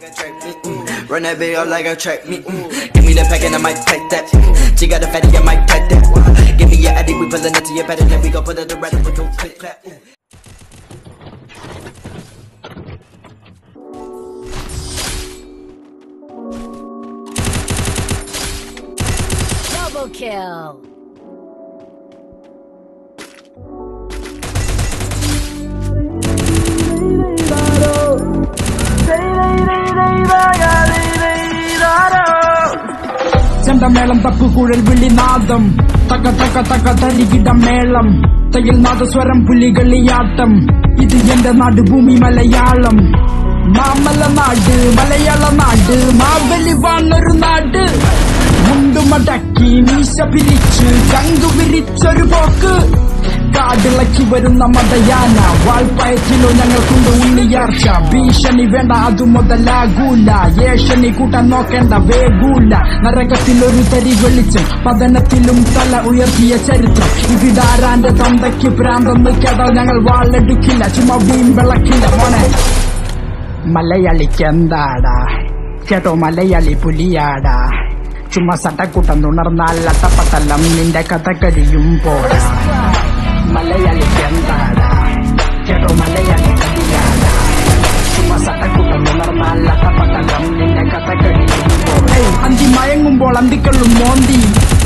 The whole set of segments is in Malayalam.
Run that bitch up like a track me. Give me the pack and I might take that. She got a fatty, I might take that. Give me your addy, we pullin' up to your pattern, then we gon' put it around and we gon' click clap. Double kill. ചെണ്ടമേളം തപ്പുകുഴൽ വിളിനാദം തക തക തക തരികിട മേളം തയ്യൽ നാദസ്വരം പുലികളിയാട്ടം ഇത് എന്റെ നാട് ഭൂമി മലയാളം മാമല നാട് മലയാള നാട് മാവലി വാണൊരു നാട് മുണ്ടുമടക്കി മീശ പിരിച്ച് ചങ്കു വിരിച്ചൊരു പോക്ക് കാടിളക്കി വരുന്ന മതയാന വാൾപ്പയറ്റിലോ ഞങ്ങൾക്കുണ്ട് ഉണ്ണിയാർച്ച ഭീഷണി വേണ്ട അതു മുതലാകൂല ഏഷണി കൂട്ടാൻ നോക്കേണ്ട വേഗൂല നരകത്തിലൊരു തരി വെളിച്ചം പതനത്തിലും തല ഉയർത്തിയ ചരിത്രം ഇവിടാരാന്റെ തന്തയ്ക്ക് പ്രാന്തെന്ന് കേട്ടാൽ ഞങ്ങൾ വാളെടുക്കില്ല ചുമ്മാ വീമ്പിളക്കില്ല മോനെ മലയാളിക്ക് എന്താടാ കേട്ടോ മലയാളി പുലിയാടാ ചുമ്മാ സട്ടക്കൂട്ടം തുണർന്നാൽ അട്ടപ്പട്ടലം നിന്റെ കഥ കഴിയും പോടാ മലയാളിക്ക് എന്താടാ കേട്ടോ മലയാളി പുലിയാടാ ചുമ്മാ സട്ടക്കൂട്ടം തുണർന്നാൽ അട്ടപ്പട്ടലം നിന്റെ കഥ കഴിയും പോടാ അന്തി മയങ്ങുമ്പോൾ അന്തിക്കള്ളും മോന്തി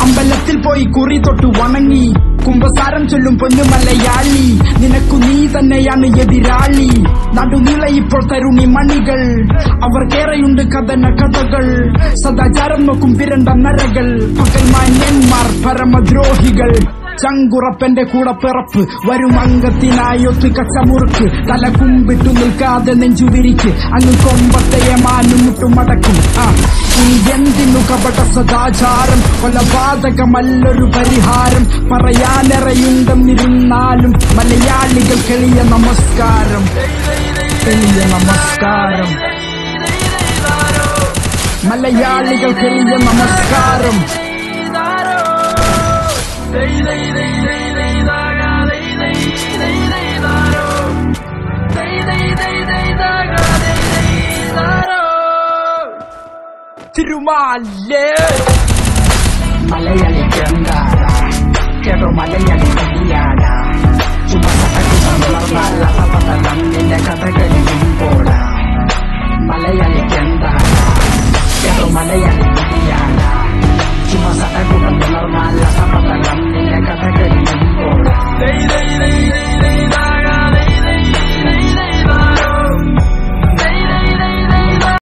അമ്പലത്തിൽ പോയി കുറി തൊട്ടു വണങ്ങി കുംഭസാരം ചൊല്ലും പൊന്നു മലയാളി നിനക്കു നീ തന്നെയാണ് എതിരാളി നടുനില ഇപ്പോൾ തരുണി മണികൾ അവർക്കേറെയുണ്ട് കഥന കഥകൾ സദാചാരം നോക്കും വിരണ്ട നരകൾ പകൽ മാന്യന്മാർ പരമദ്രോഹികൾ ചങ്കുറപ്പന്റെ കൂടെ പിറപ്പ് വരും അംഗത്തിനായൊത്ത് കച്ചമുറുക്ക് തല കുമ്പിട്ടു നിൽക്കാതെ നെഞ്ചുവിരിക്ക് അങ്ങ് കൊമ്പത്തെ മാനും മുട്ടുമടക്കും എന്തിനു കപട സദാചാരം കൊലപാതകമല്ലൊരു പരിഹാരം പറയാനിറയുണ്ടെന്നിരുന്നാലും മലയാളികൾ എളിയ നമസ്കാരം എളിയ നമസ്കാരം മലയാളികൾ എളിയ നമസ്കാരം തിരുമാലേ മലയാളിക്ക് എന്താടാ കേട്ടോ മലയാളി പുലിയാടാ ചുമ നിന്റെ കഥ കഴിയും പോടാ